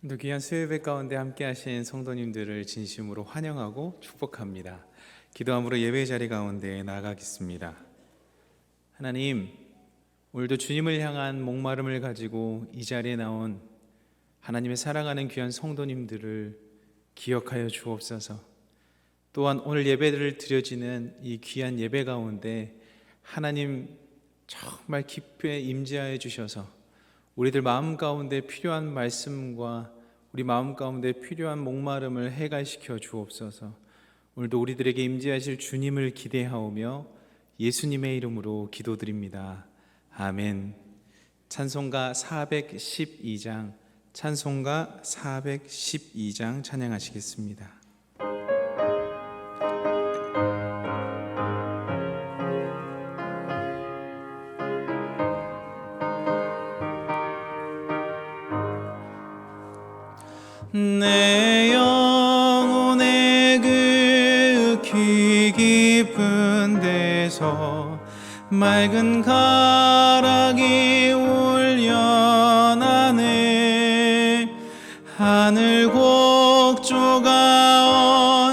오늘 귀한 수요예배 가운데 함께 하신 성도님들을 진심으로 환영하고 축복합니다. 기도함으로 예배 자리 가운데 나아가겠습니다. 하나님, 오늘도 주님을 향한 목마름을 가지고 이 자리에 나온 하나님의 사랑하는 귀한 성도님들을 기억하여 주옵소서. 또한 오늘 예배를 드려지는 이 귀한 예배 가운데 하나님 정말 깊이 임재하여 주셔서 우리들 마음 가운데 필요한 말씀과 우리 마음 가운데 필요한 목마름을 해갈시켜 주옵소서. 오늘도 우리들에게 임재하실 주님을 기대하오며 예수님의 이름으로 기도드립니다. 아멘. 찬송가 412장 찬양하시겠습니다. 내 영혼의 그 귀 깊은 데서 맑은 가락이 울려나네. 하늘 곡조가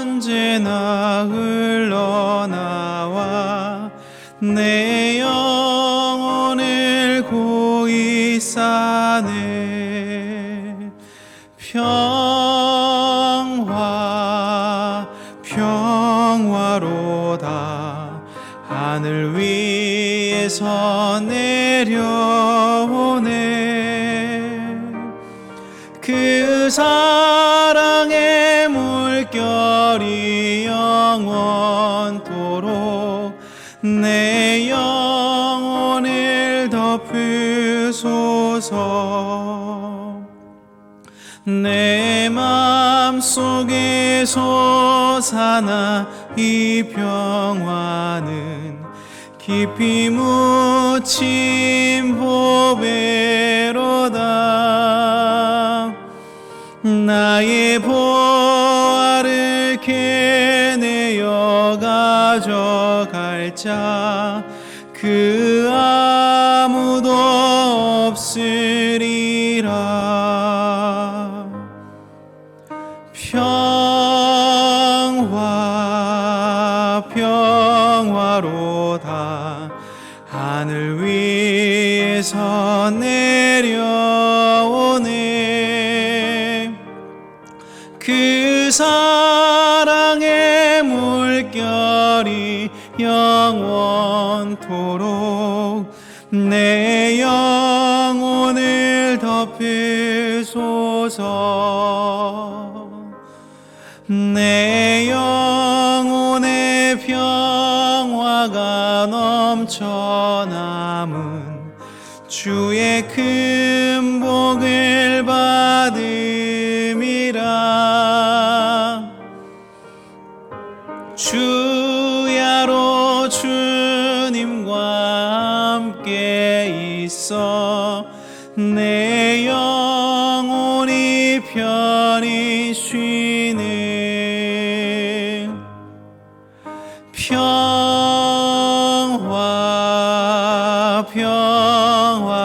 언제나 흘러나와 내 영혼을 고이 싸네. 평화로다. 하늘 위에서 내려오네. 그 사랑의 물결이 영원토록 내 영혼을 덮으소서. 내 맘속에 솟아나 이 평화는 깊이 묻힌 보배로다. 나의 보화를 캐내어 가져갈 자 그 아무도 없으리라. 평화로다. 하늘 위에서 내려오네. 그 사랑의 물결이 영원토록 내 영혼을 덮으소서. 내 영혼의 평화가 넘쳐남은 주의 큰 복을 받음이라. 주야로 주님과 함께 있어 내 영혼이 편히 쉬네.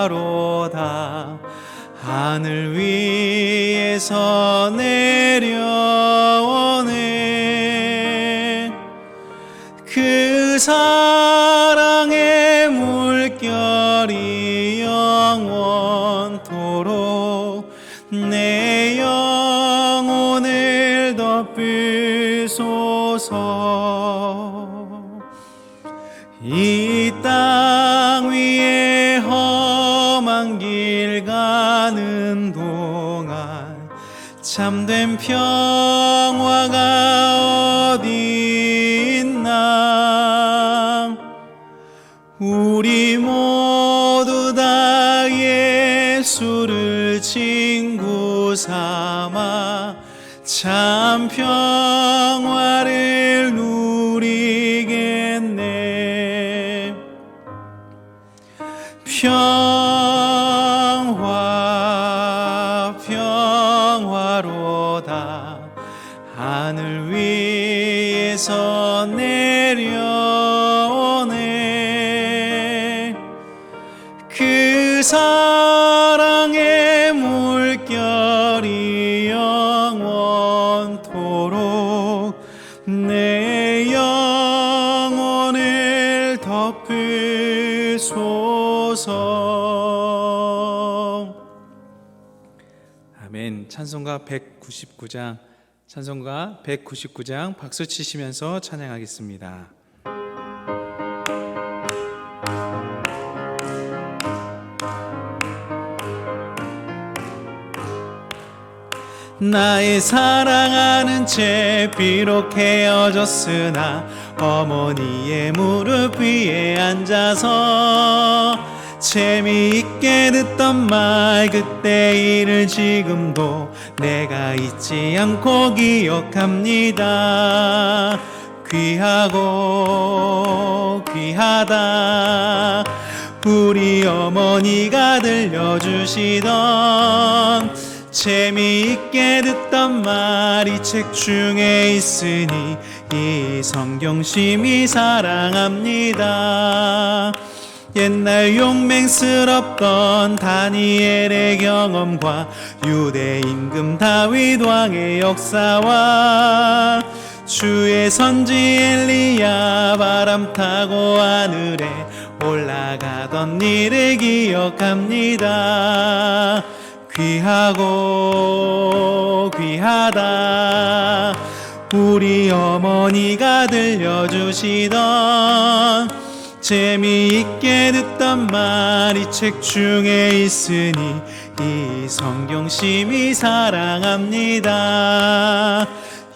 평화로다. 하늘 위에서 내려오네. 그 사랑의 물결이 영원토록 내 영혼을 덮으소서. 이 땅 위에 험한 길 가는 동안 참된 평화가 어디 있나. 우리 모두 다 예수를 친구 삼아 참 평화를 누리겠네. 평화로다. 하늘 위에서 내려오네. 그 사랑의 물결이 주옵소서. 아멘. 찬송가 199장 박수 치시면서 찬양하겠습니다. 나의 사랑하는 채 비록 헤어졌으나 어머니의 무릎 위에 앉아서 재미있게 듣던 말 그때 일을 지금도 내가 잊지 않고 기억합니다. 귀하고 귀하다 우리 어머니가 들려주시던 재미있게 듣던 말이 책 중에 있으니 이 성경 심히 사랑합니다. 옛날 용맹스럽던 다니엘의 경험과 유대 임금 다윗 왕의 역사와 주의 선지 엘리야 바람 타고 하늘에 올라가던 일을 기억합니다. 귀하고 귀하다 우리 어머니가 들려주시던 재미있게 듣던 말이 책 중에 있으니 이 성경 심히 사랑합니다.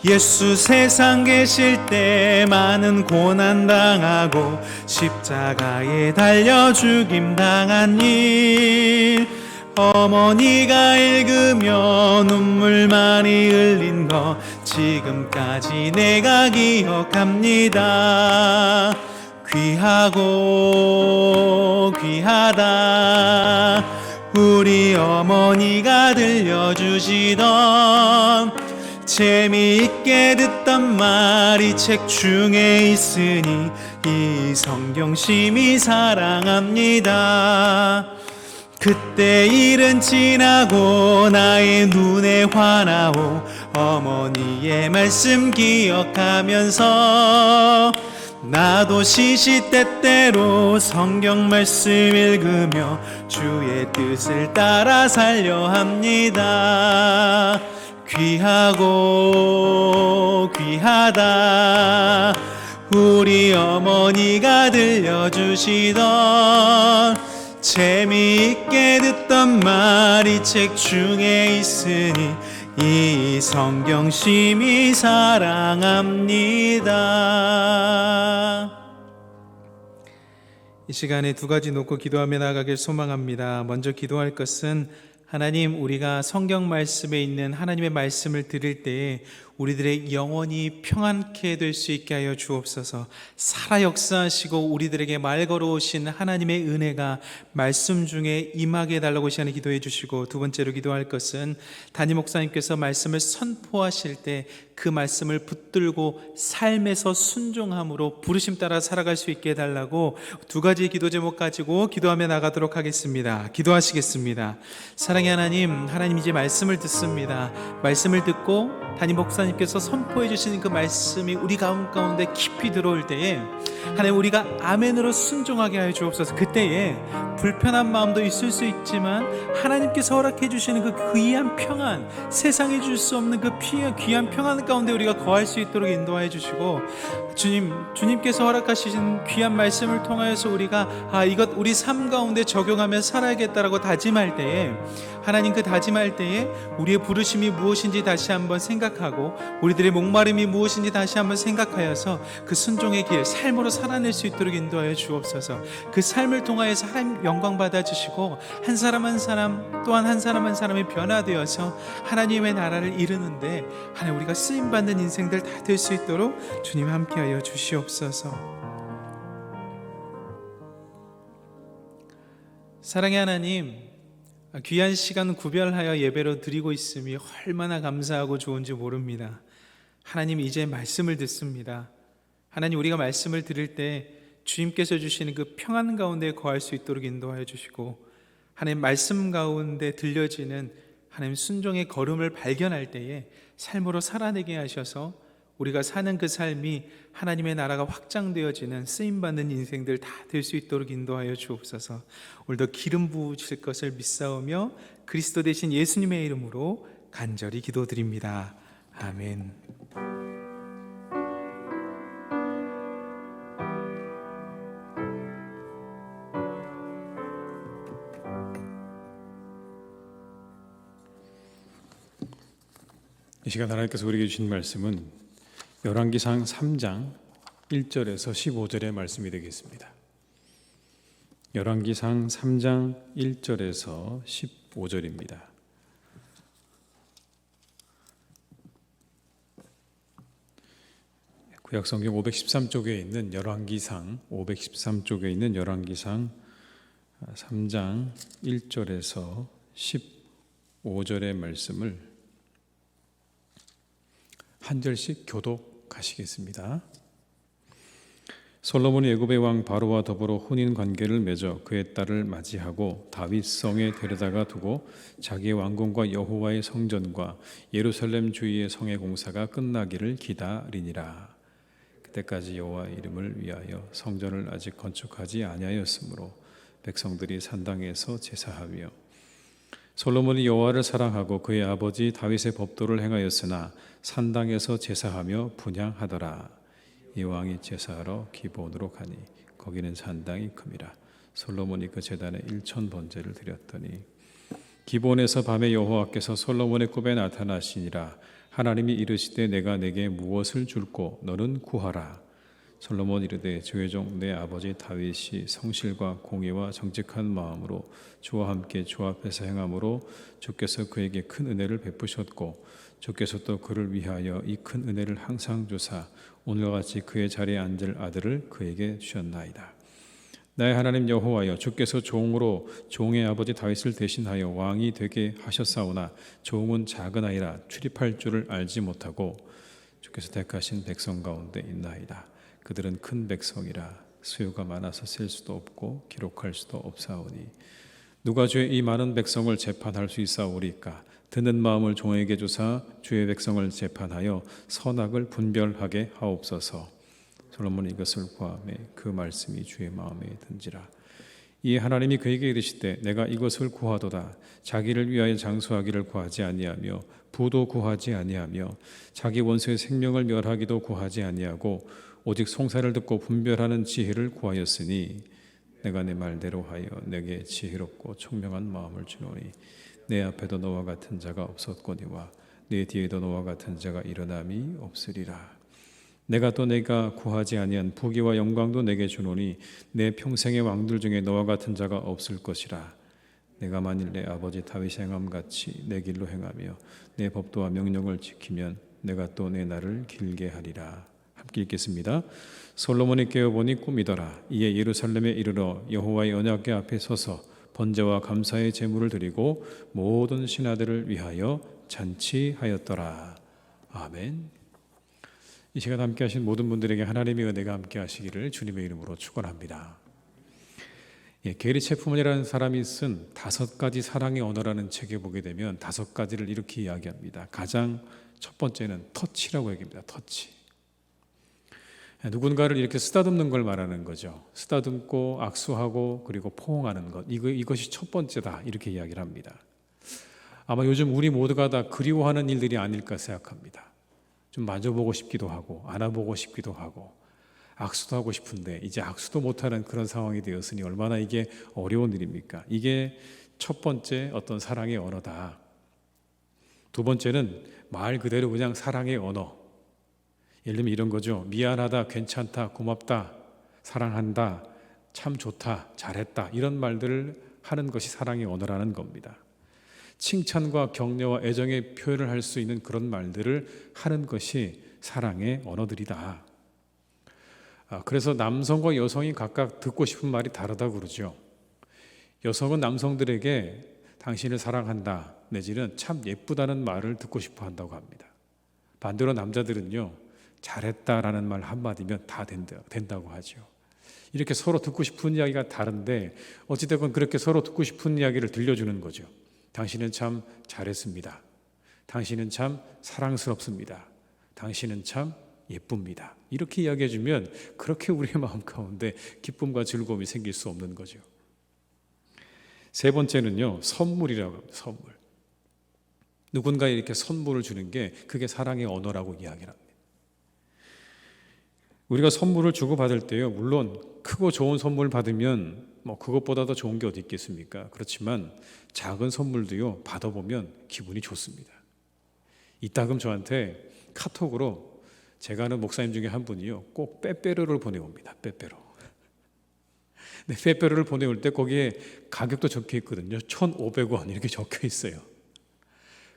예수 세상 계실 때 많은 고난 당하고 십자가에 달려 죽임 당한 일 어머니가 읽으며 눈물 많이 흘린 거 지금까지 내가 기억합니다. 귀하고 귀하다 우리 어머니가 들려주시던 재미있게 듣던 말이 책 중에 있으니 이 성경 심히 사랑합니다. 그때 일은 지나고 나의 눈에 환하오 어머니의 말씀 기억하면서 나도 시시때때로 성경 말씀 읽으며 주의 뜻을 따라 살려 합니다. 귀하고 귀하다 우리 어머니가 들려주시던 재미있게 듣던 말이 책 중에 있으니 이 성경 심히 사랑합니다. 이 시간에 두 가지 놓고 기도하며 나아가길 소망합니다. 먼저 기도할 것은 하나님, 우리가 성경 말씀에 있는 하나님의 말씀을 들을 때에 우리들의 영혼이 평안케 될 수 있게 하여 주옵소서. 살아 역사하시고 우리들에게 말 걸어오신 하나님의 은혜가 말씀 중에 임하게 해달라고 시간에 기도해 주시고, 두 번째로 기도할 것은 담임 목사님께서 말씀을 선포하실 때 그 말씀을 붙들고 삶에서 순종함으로 부르심 따라 살아갈 수 있게 해달라고 두 가지 기도 제목 가지고 기도하며 나가도록 하겠습니다. 기도하시겠습니다. 사랑의 하나님, 하나님 이제 말씀을 듣습니다. 말씀을 듣고 담임 목사님께서 선포해 주시는 그 말씀이 우리 가운데 깊이 들어올 때에 하나님, 우리가 아멘으로 순종하게 하여 주옵소서. 그때에 불편한 마음도 있을 수 있지만 하나님께서 허락해 주시는 그 귀한 평안, 세상에 줄 수 없는 그 귀한 평안 가운데 우리가 거할 수 있도록 인도하여 주시고, 주님께서 허락하신 귀한 말씀을 통하여서 우리가 이것 우리 삶 가운데 적용하며 살아야겠다라고 다짐할 때에, 하나님 그 다짐할 때에 우리의 부르심이 무엇인지 다시 한번 생각하고 우리들의 목마름이 무엇인지 다시 한번 생각하여서 그 순종의 길, 삶으로 살아낼 수 있도록 인도하여 주옵소서. 그 삶을 통하여서 하나님 영광 받아주시고 한 사람 한 사람 또한 한 사람 한 사람이 변화되어서 하나님의 나라를 이루는데 하나님 우리가 쓰임받는 인생들 다 될 수 있도록 주님 함께하여 주시옵소서. 사랑의 하나님, 귀한 시간 구별하여 예배로 드리고 있음이 얼마나 감사하고 좋은지 모릅니다. 하나님, 이제 말씀을 듣습니다. 하나님, 우리가 말씀을 들을 때 주님께서 주시는 그 평안 가운데 거할 수 있도록 인도하여 주시고, 하나님 말씀 가운데 들려지는 하나님 순종의 걸음을 발견할 때에 삶으로 살아내게 하셔서 우리가 사는 그 삶이 하나님의 나라가 확장되어지는 쓰임받는 인생들 다 될 수 있도록 인도하여 주옵소서. 오늘도 기름 부으실 것을 믿사오며 그리스도 되신 예수님의 이름으로 간절히 기도드립니다. 아멘. 이 시간 하나님께서 우리에게 주신 말씀은 열왕기상 3장 1절에서 15절의 말씀이 되겠습니다. 열왕기상 3장 1절에서 15절입니다. 구약성경 513쪽에 있는 열왕기상 513쪽에 있는 열왕기상 3장 1절에서 15절의 말씀을 한 절씩 교독하시겠습니다. 솔로몬이 애굽의 왕 바로와 더불어 혼인 관계를 맺어 그의 딸을 맞이하고 다윗 성에 데려다가 두고 자기의 왕궁과 여호와의 성전과 예루살렘 주위의 성의 공사가 끝나기를 기다리니라. 그때까지 여호와 이름을 위하여 성전을 아직 건축하지 아니하였으므로 백성들이 산당에서 제사하며 솔로몬이 여호와를 사랑하고 그의 아버지 다윗의 법도를 행하였으나 산당에서 제사하며 분향하더라. 이 왕이 제사하러 기브온으로 가니 거기는 산당이 큼이라. 솔로몬이 그 제단에 1000번제를 드렸더니 기브온에서 밤에 여호와께서 솔로몬의 꿈에 나타나시니라. 하나님이 이르시되 내가 내게 무엇을 줄꼬 너는 구하라. 솔로몬 이르되 주의 종 내 아버지 다윗이 성실과 공의와 정직한 마음으로 주와 함께 주 앞에서 행함으로 주께서 그에게 큰 은혜를 베푸셨고 주께서 또 그를 위하여 이 큰 은혜를 항상 주사 오늘과 같이 그의 자리에 앉을 아들을 그에게 주셨나이다. 나의 하나님 여호와여 주께서 종으로 종의 아버지 다윗을 대신하여 왕이 되게 하셨사오나 종은 작은 아이라 출입할 줄을 알지 못하고 주께서 택하신 백성 가운데 있나이다. 그들은 큰 백성이라 수요가 많아서 셀 수도 없고 기록할 수도 없사오니 누가 주의 이 많은 백성을 재판할 수 있사오리까. 듣는 마음을 종에게 주사 주의 백성을 재판하여 선악을 분별하게 하옵소서. 솔로몬이 이것을 구하매 그 말씀이 주의 마음에 든지라. 이에 하나님이 그에게 이르시되 내가 이것을 구하도다. 자기를 위하여 장수하기를 구하지 아니하며 부도 구하지 아니하며 자기 원수의 생명을 멸하기도 구하지 아니하고 오직 송사를 듣고 분별하는 지혜를 구하였으니 내가 내 말대로 하여 내게 지혜롭고 총명한 마음을 주노니 내 앞에도 너와 같은 자가 없었거니와 내 뒤에도 너와 같은 자가 일어남이 없으리라. 내가 또 내가 구하지 아니한 부귀와 영광도 내게 주노니 내 평생의 왕들 중에 너와 같은 자가 없을 것이라. 내가 만일 내 아버지 다윗의 행함같이 내 길로 행하며 내 법도와 명령을 지키면 내가 또 내 날을 길게 하리라. 함께 읽겠습니다. 솔로몬이 깨어보니 꿈이더라. 이에 예루살렘에 이르러 여호와의 언약궤 앞에 서서 번제와 감사의 제물을 드리고 모든 신하들을 위하여 잔치하였더라. 아멘. 이 시간 함께 하신 모든 분들에게 하나님의 은혜가 함께 하시기를 주님의 이름으로 축원합니다. 게리 체프먼이라는 사람이 쓴 5가지 사랑의 언어라는 책에 보게 되면 5가지를 이렇게 이야기합니다. 가장 첫 번째는 터치라고 얘기합니다. 터치. 누군가를 이렇게 쓰다듬는 걸 말하는 거죠. 쓰다듬고 악수하고 그리고 포옹하는 것, 이것이 첫 번째다 이렇게 이야기를 합니다. 아마 요즘 우리 모두가 다 그리워하는 일들이 아닐까 생각합니다. 좀 만져보고 싶기도 하고 안아보고 싶기도 하고 악수도 하고 싶은데 이제 악수도 못하는 그런 상황이 되었으니 얼마나 이게 어려운 일입니까? 이게 첫 번째 어떤 사랑의 언어다. 두 번째는 말 그대로 그냥 사랑의 언어. 예를 들면 이런 거죠. 미안하다, 괜찮다, 고맙다, 사랑한다, 참 좋다, 잘했다 이런 말들을 하는 것이 사랑의 언어라는 겁니다. 칭찬과 격려와 애정의 표현을 할 수 있는 그런 말들을 하는 것이 사랑의 언어들이다. 그래서 남성과 여성이 각각 듣고 싶은 말이 다르다고 그러죠. 여성은 남성들에게 당신을 사랑한다 내지는 참 예쁘다는 말을 듣고 싶어 한다고 합니다. 반대로 남자들은요 잘했다라는 말 한마디면 다 된다고 하죠. 이렇게 서로 듣고 싶은 이야기가 다른데 어찌됐건 그렇게 서로 듣고 싶은 이야기를 들려주는 거죠. 당신은 참 잘했습니다. 당신은 참 사랑스럽습니다. 당신은 참 예쁩니다. 이렇게 이야기해 주면 그렇게 우리의 마음 가운데 기쁨과 즐거움이 생길 수 없는 거죠. 세 번째는요, 선물이라고 합니다. 선물. 누군가에 이렇게 선물을 주는 게 그게 사랑의 언어라고 이야기를 합니다. 우리가 선물을 주고받을 때요, 물론 크고 좋은 선물 받으면 그것보다 더 좋은 게 어디 있겠습니까? 그렇지만 작은 선물도요, 받아보면 기분이 좋습니다. 이따금 저한테 카톡으로 제가 아는 목사님 중에 한 분이요, 꼭 빼빼로를 보내옵니다. 빼빼로. 근데 빼빼로를 보내올 때 거기에 가격도 적혀 있거든요. 1,500원 이렇게 적혀 있어요.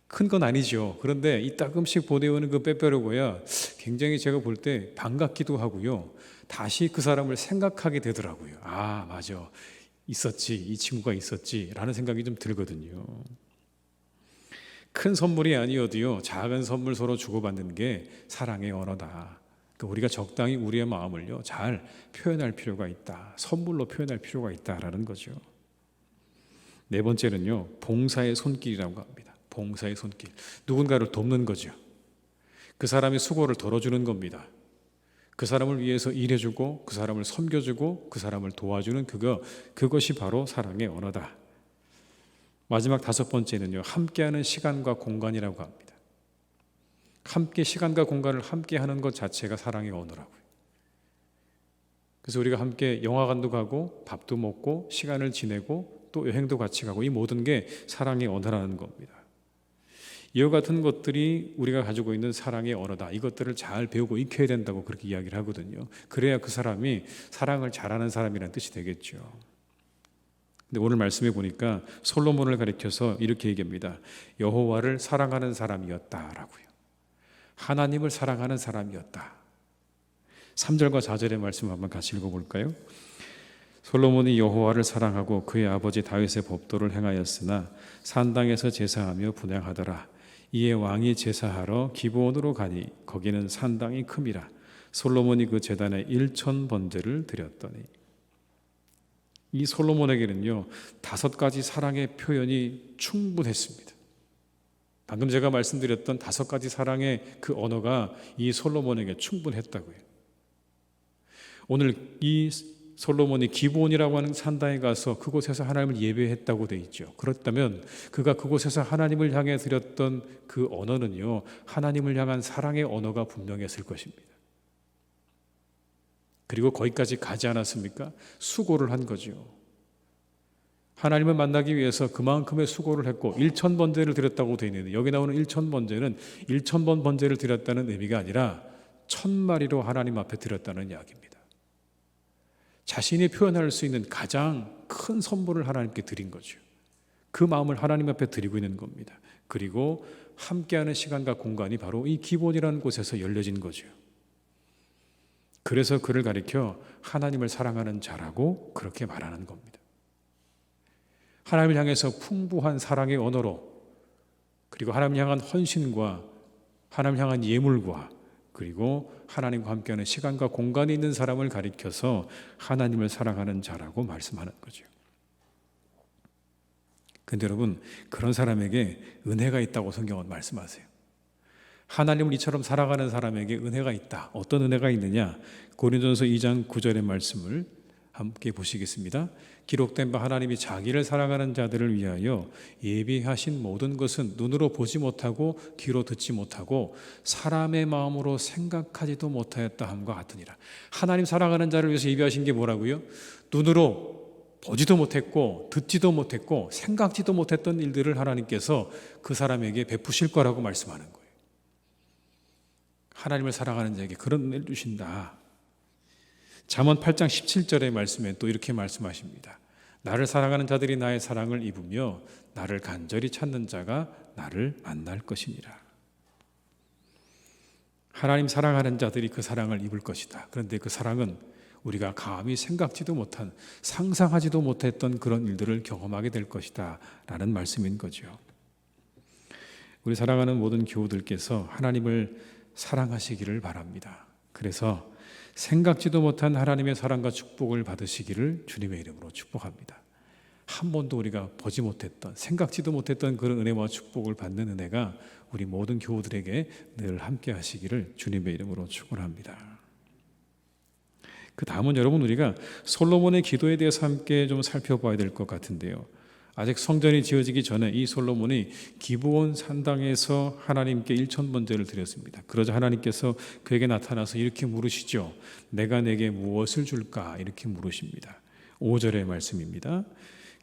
큰 건 아니죠. 그런데 이따금씩 보내오는 그 빼빼로고야 굉장히 제가 볼 때 반갑기도 하고요, 다시 그 사람을 생각하게 되더라고요. 아, 맞아, 있었지, 이 친구가 있었지 라는 생각이 좀 들거든요. 큰 선물이 아니어도요, 작은 선물 서로 주고받는 게 사랑의 언어다. 우리가 적당히 우리의 마음을요, 잘 표현할 필요가 있다. 선물로 표현할 필요가 있다라는 거죠. 네 번째는요, 봉사의 손길이라고 합니다. 봉사의 손길. 누군가를 돕는 거죠. 그 사람의 수고를 덜어주는 겁니다. 그 사람을 위해서 일해주고, 그 사람을 섬겨주고, 그 사람을 도와주는 그것이 바로 사랑의 언어다. 마지막 다섯 번째는요, 함께하는 시간과 공간이라고 합니다. 함께 시간과 공간을 함께하는 것 자체가 사랑의 언어라고요. 그래서 우리가 함께 영화관도 가고 밥도 먹고 시간을 지내고 또 여행도 같이 가고, 이 모든 게 사랑의 언어라는 겁니다. 이와 같은 것들이 우리가 가지고 있는 사랑의 언어다. 이것들을 잘 배우고 익혀야 된다고 그렇게 이야기를 하거든요. 그래야 그 사람이 사랑을 잘하는 사람이라는 뜻이 되겠죠. 근데 오늘 말씀해 보니까 솔로몬을 가리켜서 이렇게 얘기합니다. 여호와를 사랑하는 사람이었다라고요. 하나님을 사랑하는 사람이었다. 3절과 4절의 말씀 한번 같이 읽어볼까요? 솔로몬이 여호와를 사랑하고 그의 아버지 다윗의 법도를 행하였으나 산당에서 제사하며 분향하더라. 이에 왕이 제사하러 기브온으로 가니 거기는 산당이 큼이라. 솔로몬이 그 제단에 1,000번제를 드렸더니. 이 솔로몬에게는요, 5가지 사랑의 표현이 충분했습니다. 방금 제가 말씀드렸던 5가지 사랑의 그 언어가 이 솔로몬에게 충분했다고요. 오늘 이 솔로몬이 기브온이라고 하는 산당에 가서 그곳에서 하나님을 예배했다고 돼 있죠. 그렇다면 그가 그곳에서 하나님을 향해 드렸던 그 언어는요, 하나님을 향한 사랑의 언어가 분명했을 것입니다. 그리고 거기까지 가지 않았습니까? 수고를 한 거죠. 하나님을 만나기 위해서 그만큼의 수고를 했고 1,000번제를 드렸다고 되어 있는데, 여기 나오는 1,000번제는 1,000번 번제를 드렸다는 의미가 아니라 1,000마리로 하나님 앞에 드렸다는 이야기입니다. 자신이 표현할 수 있는 가장 큰 선물을 하나님께 드린 거죠. 그 마음을 하나님 앞에 드리고 있는 겁니다. 그리고 함께하는 시간과 공간이 바로 이 기본이라는 곳에서 열려진 거죠. 그래서 그를 가리켜 하나님을 사랑하는 자라고 그렇게 말하는 겁니다. 하나님을 향해서 풍부한 사랑의 언어로, 그리고 하나님을 향한 헌신과 하나님을 향한 예물과, 그리고 하나님과 함께하는 시간과 공간이 있는 사람을 가리켜서 하나님을 사랑하는 자라고 말씀하는 거죠. 근데 여러분, 그런 사람에게 은혜가 있다고 성경은 말씀하세요. 하나님을 이처럼 사랑하는 사람에게 은혜가 있다. 어떤 은혜가 있느냐? 고린도전서 2장 9절의 말씀을 함께 보시겠습니다. 기록된 바 하나님이 자기를 사랑하는 자들을 위하여 예비하신 모든 것은 눈으로 보지 못하고 귀로 듣지 못하고 사람의 마음으로 생각하지도 못하였다 함과 같으니라. 하나님 사랑하는 자를 위해서 예비하신 게 뭐라고요? 눈으로 보지도 못했고 듣지도 못했고 생각지도 못했던 일들을 하나님께서 그 사람에게 베푸실 거라고 말씀하는 거예요. 하나님을 사랑하는 자에게 그런 은혜를 주신다. 잠언 8장 17절의 말씀에 또 이렇게 말씀하십니다. 나를 사랑하는 자들이 나의 사랑을 입으며 나를 간절히 찾는 자가 나를 만날 것이니라. 하나님 사랑하는 자들이 그 사랑을 입을 것이다. 그런데 그 사랑은 우리가 감히 생각지도 못한, 상상하지도 못했던 그런 일들을 경험하게 될 것이다 라는 말씀인 거죠. 우리 사랑하는 모든 교우들께서 하나님을 사랑하시기를 바랍니다. 그래서 생각지도 못한 하나님의 사랑과 축복을 받으시기를 주님의 이름으로 축복합니다. 한 번도 우리가 보지 못했던, 생각지도 못했던 그런 은혜와 축복을 받는 은혜가 우리 모든 교우들에게 늘 함께 하시기를 주님의 이름으로 축원합니다. 그 다음은 여러분, 우리가 솔로몬의 기도에 대해서 함께 좀 살펴봐야 될 것 같은데요. 아직 성전이 지어지기 전에 이 솔로몬이 기브온 산당에서 하나님께 일천번제를 드렸습니다. 그러자 하나님께서 그에게 나타나서 이렇게 물으시죠. 내가 내게 무엇을 줄까? 이렇게 물으십니다. 5절의 말씀입니다.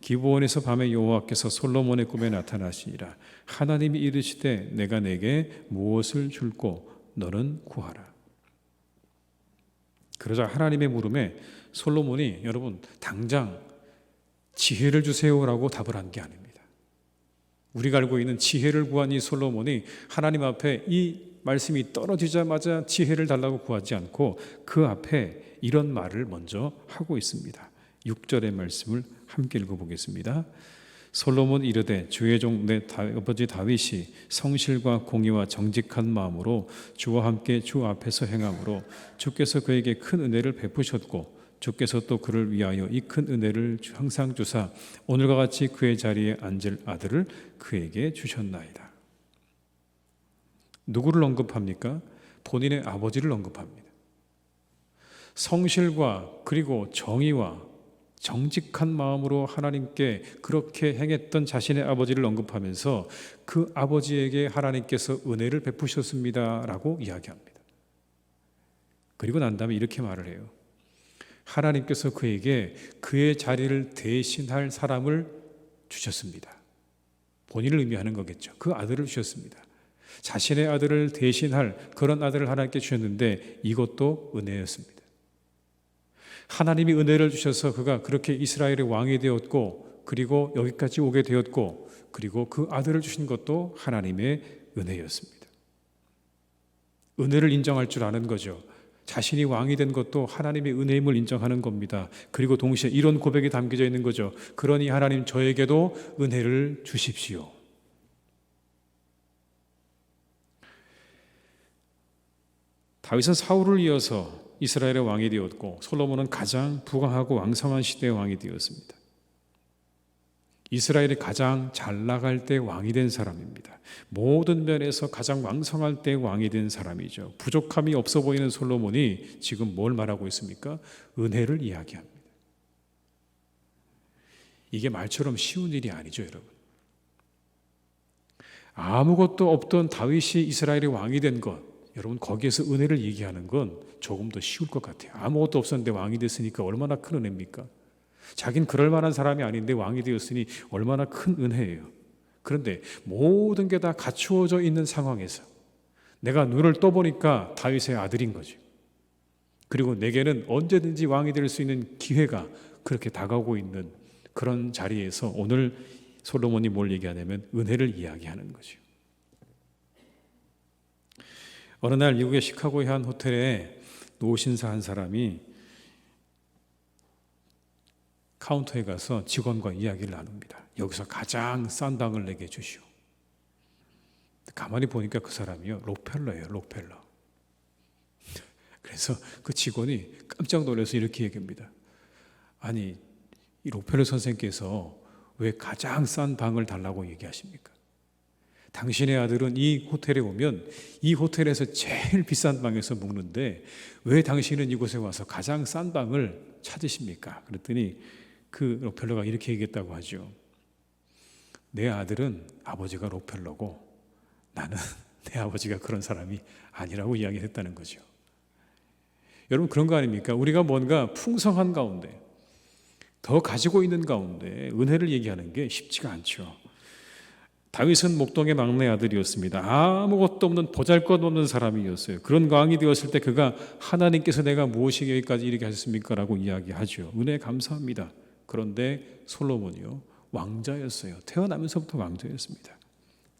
기브온에서 밤에 여호와께서 솔로몬의 꿈에 나타나시니라. 하나님이 이르시되 내가 내게 무엇을 줄꼬 너는 구하라. 그러자 하나님의 물음에 솔로몬이 여러분 당장 지혜를 주세요라고 답을 한 게 아닙니다. 우리가 알고 있는 지혜를 구한 이 솔로몬이 하나님 앞에 이 말씀이 떨어지자마자 지혜를 달라고 구하지 않고 그 앞에 이런 말을 먼저 하고 있습니다. 6절의 말씀을 함께 읽어보겠습니다. 솔로몬 이르되 주의 종 내 아버지 다윗이 성실과 공의와 정직한 마음으로 주와 함께 주 앞에서 행함으로 주께서 그에게 큰 은혜를 베푸셨고 주께서 또 그를 위하여 이 큰 은혜를 항상 주사 오늘과 같이 그의 자리에 앉을 아들을 그에게 주셨나이다. 누구를 언급합니까? 본인의 아버지를 언급합니다. 성실과 그리고 정의와 정직한 마음으로 하나님께 그렇게 행했던 자신의 아버지를 언급하면서 그 아버지에게 하나님께서 은혜를 베푸셨습니다 라고 이야기합니다. 그리고 난 다음에 이렇게 말을 해요. 하나님께서 그에게 그의 자리를 대신할 사람을 주셨습니다. 본인을 의미하는 거겠죠. 그 아들을 주셨습니다. 자신의 아들을 대신할 그런 아들을 하나님께 주셨는데 이것도 은혜였습니다. 하나님이 은혜를 주셔서 그가 그렇게 이스라엘의 왕이 되었고 그리고 여기까지 오게 되었고 그리고 그 아들을 주신 것도 하나님의 은혜였습니다. 은혜를 인정할 줄 아는 거죠. 자신이 왕이 된 것도 하나님의 은혜임을 인정하는 겁니다. 그리고 동시에 이런 고백이 담겨져 있는 거죠. 그러니 하나님 저에게도 은혜를 주십시오. 다윗은 사울을 이어서 이스라엘의 왕이 되었고 솔로몬은 가장 부강하고 왕성한 시대의 왕이 되었습니다. 이스라엘이 가장 잘 나갈 때 왕이 된 사람입니다. 모든 면에서 가장 왕성할 때 왕이 된 사람이죠. 부족함이 없어 보이는 솔로몬이 지금 뭘 말하고 있습니까? 은혜를 이야기합니다. 이게 말처럼 쉬운 일이 아니죠, 여러분. 아무것도 없던 다윗이 이스라엘의 왕이 된 것, 여러분 거기에서 은혜를 얘기하는 건 조금 더 쉬울 것 같아요. 아무것도 없었는데 왕이 됐으니까 얼마나 큰 은혜입니까? 자긴 그럴 만한 사람이 아닌데 왕이 되었으니 얼마나 큰 은혜예요. 그런데 모든 게 다 갖추어져 있는 상황에서 내가 눈을 떠보니까 다윗의 아들인 거죠. 그리고 내게는 언제든지 왕이 될 수 있는 기회가 그렇게 다가오고 있는 그런 자리에서 오늘 솔로몬이 뭘 얘기하냐면 은혜를 이야기하는 거죠. 어느 날 미국의 시카고의 한 호텔에 노신사 한 사람이 카운터에 가서 직원과 이야기를 나눕니다. 여기서 가장 싼 방을 내게 주시오. 가만히 보니까 그 사람이요, 록펠러예요, 록펠러. 그래서 그 직원이 깜짝 놀라서 이렇게 얘기합니다. 아니, 이 록펠러 선생께서 왜 가장 싼 방을 달라고 얘기하십니까? 당신의 아들은 이 호텔에 오면 이 호텔에서 제일 비싼 방에서 묵는데 왜 당신은 이곳에 와서 가장 싼 방을 찾으십니까? 그랬더니 그 록펠러가 이렇게 얘기했다고 하죠. 내 아들은 아버지가 록펠러고 나는 내 아버지가 그런 사람이 아니라고 이야기했다는 거죠. 여러분 그런 거 아닙니까? 우리가 뭔가 풍성한 가운데 더 가지고 있는 가운데 은혜를 얘기하는 게 쉽지가 않죠. 다윗은 목동의 막내 아들이었습니다. 아무것도 없는 보잘것없는 사람이었어요. 그런 왕이 되었을 때 그가 하나님께서 내가 무엇이 여기까지 이렇게 하셨습니까? 라고 이야기하죠. 은혜 감사합니다. 그런데 솔로몬이요, 왕자였어요. 태어나면서부터 왕자였습니다.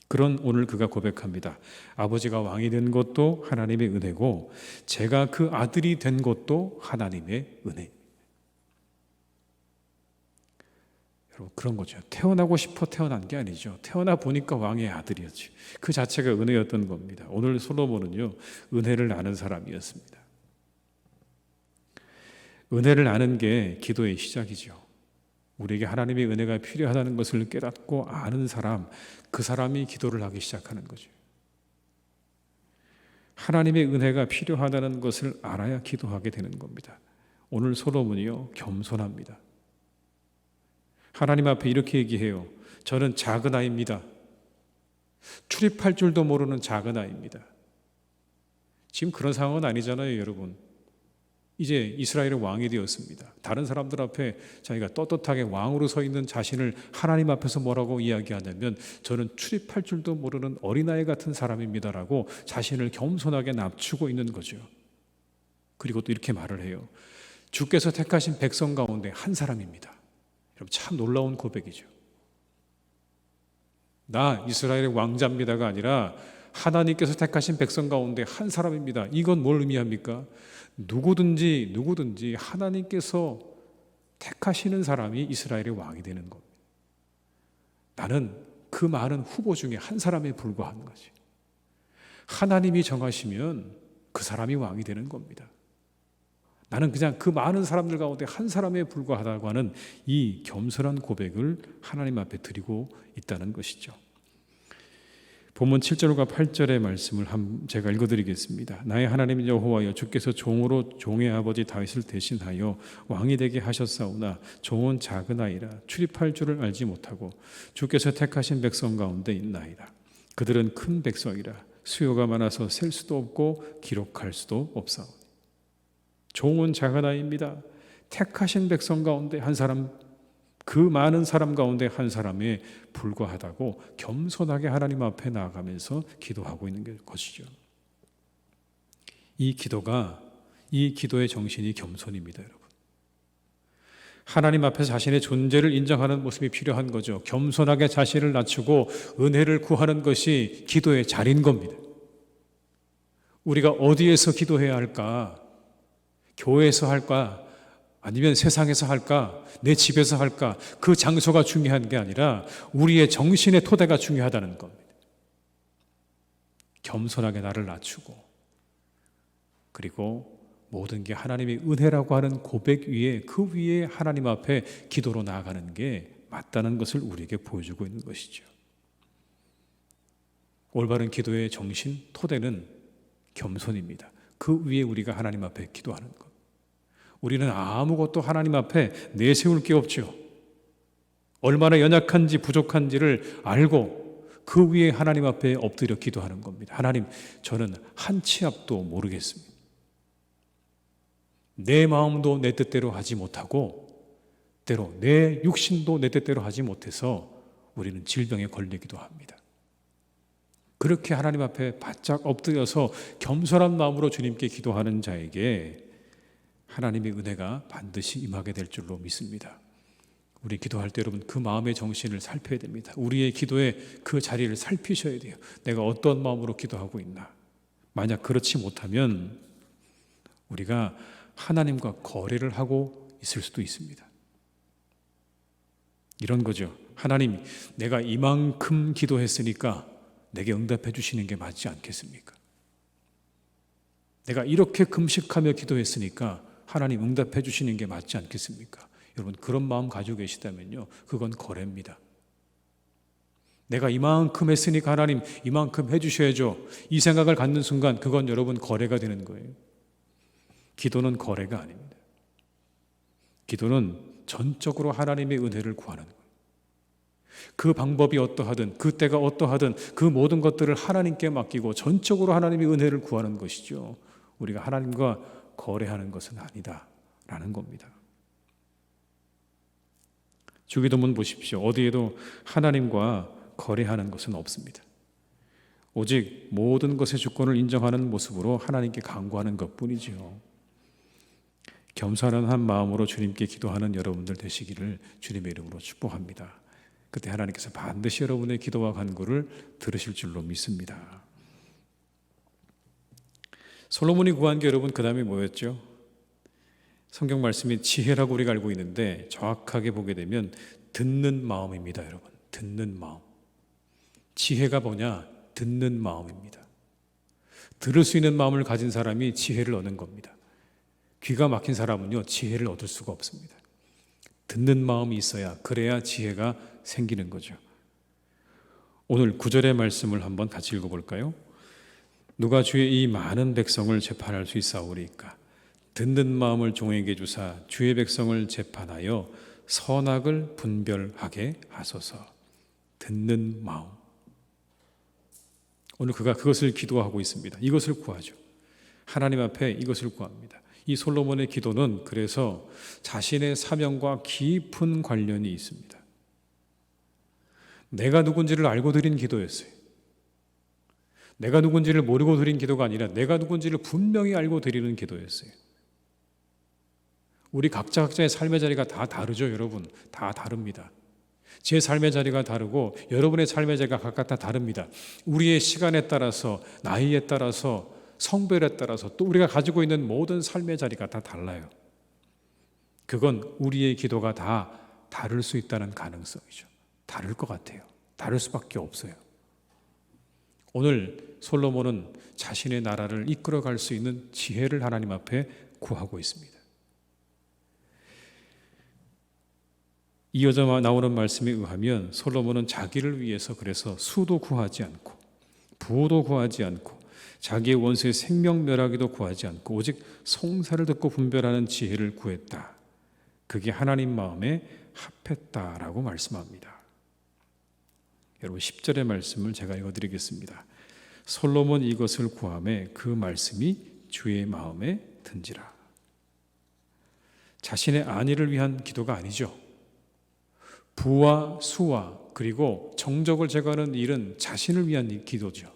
그런 오늘 그가 고백합니다. 아버지가 왕이 된 것도 하나님의 은혜고 제가 그 아들이 된 것도 하나님의 은혜. 여러분 그런 거죠. 태어나고 싶어 태어난 게 아니죠. 태어나 보니까 왕의 아들이었죠. 그 자체가 은혜였던 겁니다. 오늘 솔로몬은요, 은혜를 아는 우리에게 하나님의 은혜가 필요하다는 것을 깨닫고 아는 사람, 그 사람이 기도를 하기 시작하는 거죠. 하나님의 은혜가 필요하다는 것을 알아야 기도하게 되는 겁니다. 오늘 솔로몬이요, 겸손합니다. 하나님 앞에 이렇게 얘기해요. 저는 작은 아이입니다. 출입할 줄도 모르는 작은 아이입니다. 지금 그런 상황은 아니잖아요, 여러분. 이제 이스라엘의 왕이 되었습니다. 다른 사람들 앞에 자기가 떳떳하게 왕으로 서 있는 자신을 하나님 앞에서 뭐라고 이야기하냐면 저는 출입할 줄도 모르는 어린아이 같은 사람입니다라고 자신을 겸손하게 낮추고 있는 거죠. 그리고 또 이렇게 말을 해요. 주께서 택하신 백성 가운데 한 사람입니다. 여러분, 참 놀라운 고백이죠. 나 이스라엘의 왕자입니다가 아니라 하나님께서 택하신 백성 가운데 한 사람입니다. 이건 뭘 의미합니까? 누구든지 하나님께서 택하시는 사람이 이스라엘의 왕이 되는 겁니다. 나는 그 많은 후보 중에 한 사람에 불과한 거지. 하나님이 정하시면 그 사람이 왕이 되는 겁니다. 나는 그냥 그 많은 사람들 가운데 한 사람에 불과하다고 하는 이 겸손한 고백을 하나님 앞에 드리고 있다는 것이죠. 본문 7절과 8절의 말씀을 제가 읽어드리겠습니다. 나의 하나님 여호와여, 주께서 종으로 종의 아버지 다윗을 대신하여 왕이 되게 하셨사오나 종은 작은 아이라 출입할 줄을 알지 못하고 주께서 택하신 백성 가운데 있나이다. 그들은 큰 백성이라 수요가 많아서 셀 수도 없고 기록할 수도 없사오니 종은 작은 아이입니다. 택하신 백성 가운데 한 사람, 그 많은 사람 가운데 한 사람에 불과하다고 겸손하게 하나님 앞에 나아가면서 기도하고 있는 것이죠. 이 기도의 정신이 겸손입니다, 여러분. 하나님 앞에 자신의 존재를 인정하는 모습이 필요한 거죠. 겸손하게 자신을 낮추고 은혜를 구하는 것이 기도의 자리인 겁니다. 우리가 어디에서 기도해야 할까? 교회에서 할까? 아니면 세상에서 할까? 내 집에서 할까? 그 장소가 중요한 게 아니라 우리의 정신의 토대가 중요하다는 겁니다. 겸손하게 나를 낮추고 그리고 모든 게 하나님의 은혜라고 하는 고백 위에 그 위에 하나님 앞에 기도로 나아가는 게 맞다는 것을 우리에게 보여주고 있는 것이죠. 올바른 기도의 정신, 토대는 겸손입니다. 그 위에 우리가 하나님 앞에 기도하는 것. 우리는 아무것도 하나님 앞에 내세울 게 없죠. 얼마나 연약한지 부족한지를 알고 그 위에 하나님 앞에 엎드려 기도하는 겁니다. 하나님, 저는 한 치 앞도 모르겠습니다. 내 마음도 내 뜻대로 하지 못하고 때로 내 육신도 내 뜻대로 하지 못해서 우리는 질병에 걸리기도 합니다. 그렇게 하나님 앞에 바짝 엎드려서 겸손한 마음으로 주님께 기도하는 자에게 하나님의 은혜가 반드시 임하게 될 줄로 믿습니다. 우리 기도할 때 여러분 그 마음의 정신을 살펴야 됩니다. 우리의 기도의 그 자리를 살피셔야 돼요. 내가 어떤 마음으로 기도하고 있나. 만약 그렇지 못하면 우리가 하나님과 거래를 하고 있을 수도 있습니다. 이런 거죠. 하나님, 내가 이만큼 기도했으니까 내게 응답해 주시는 게 맞지 않겠습니까? 내가 이렇게 금식하며 기도했으니까 하나님 응답해 주시는 게 맞지 않겠습니까? 여러분, 그런 마음 가지고 계시다면요, 그건 거래입니다. 내가 이만큼 했으니까 하나님 이만큼 해주셔야죠. 이 생각을 갖는 순간 그건 여러분 거래가 되는 거예요. 기도는 거래가 아닙니다. 기도는 전적으로 하나님의 은혜를 구하는 거예요. 그 방법이 어떠하든 그 때가 어떠하든 그 모든 것들을 하나님께 맡기고 전적으로 하나님의 은혜를 구하는 것이죠. 우리가 하나님과 거래하는 것은 아니다라는 겁니다. 주기도문 보십시오. 어디에도 하나님과 거래하는 것은 없습니다. 오직 모든 것의 주권을 인정하는 모습으로 하나님께 간구하는 것뿐이지요. 겸손한 한 마음으로 주님께 기도하는 여러분들 되시기를 주님의 이름으로 축복합니다. 그때 하나님께서 반드시 여러분의 기도와 간구를 들으실 줄로 믿습니다. 솔로몬이 구한 게 여러분 그 다음에 뭐였죠? 성경 말씀이 지혜라고 우리가 알고 있는데 정확하게 보게 되면 듣는 마음입니다. 여러분, 듣는 마음. 지혜가 뭐냐? 듣는 마음입니다. 들을 수 있는 마음을 가진 사람이 지혜를 얻는 겁니다. 귀가 막힌 사람은요, 지혜를 얻을 수가 없습니다. 듣는 마음이 있어야, 그래야 지혜가 생기는 거죠. 오늘 9절의 말씀을 한번 같이 읽어볼까요? 누가 주의 이 많은 백성을 재판할 수 있사오리이까? 듣는 마음을 종에게 주사 주의 백성을 재판하여 선악을 분별하게 하소서. 듣는 마음. 오늘 그가 그것을 기도하고 있습니다. 이것을 구하죠. 하나님 앞에 이것을 구합니다. 이 솔로몬의 기도는 그래서 자신의 사명과 깊은 관련이 있습니다. 내가 누군지를 알고 드린 기도였어요. 내가 누군지를 모르고 드린 기도가 아니라 내가 누군지를 분명히 알고 드리는 기도였어요. 우리 각자의 삶의 자리가 다 다르죠, 여러분. 다 다릅니다. 제 삶의 자리가 다르고 여러분의 삶의 자리가 각각 다 다릅니다. 우리의 시간에 따라서, 나이에 따라서, 성별에 따라서 또 우리가 가지고 있는 모든 삶의 자리가 다 달라요. 그건 우리의 기도가 다 다를 수 있다는 가능성이죠. 다를 것 같아요. 다를 수밖에 없어요. 오늘 솔로몬은 자신의 나라를 이끌어갈 수 있는 지혜를 하나님 앞에 구하고 있습니다. 이어져 나오는 말씀에 의하면 솔로몬은 자기를 위해서 그래서 수도 구하지 않고 부도 구하지 않고 자기의 원수의 생명멸하기도 구하지 않고 오직 송사를 듣고 분별하는 지혜를 구했다. 그게 하나님 마음에 합했다라고 말씀합니다. 여러분 10절의 말씀을 제가 읽어드리겠습니다. 솔로몬 이것을 구하매 그 말씀이 주의 마음에 든지라. 자신의 안위를 위한 기도가 아니죠. 부와 수와 그리고 정적을 제거하는 일은 자신을 위한 기도죠.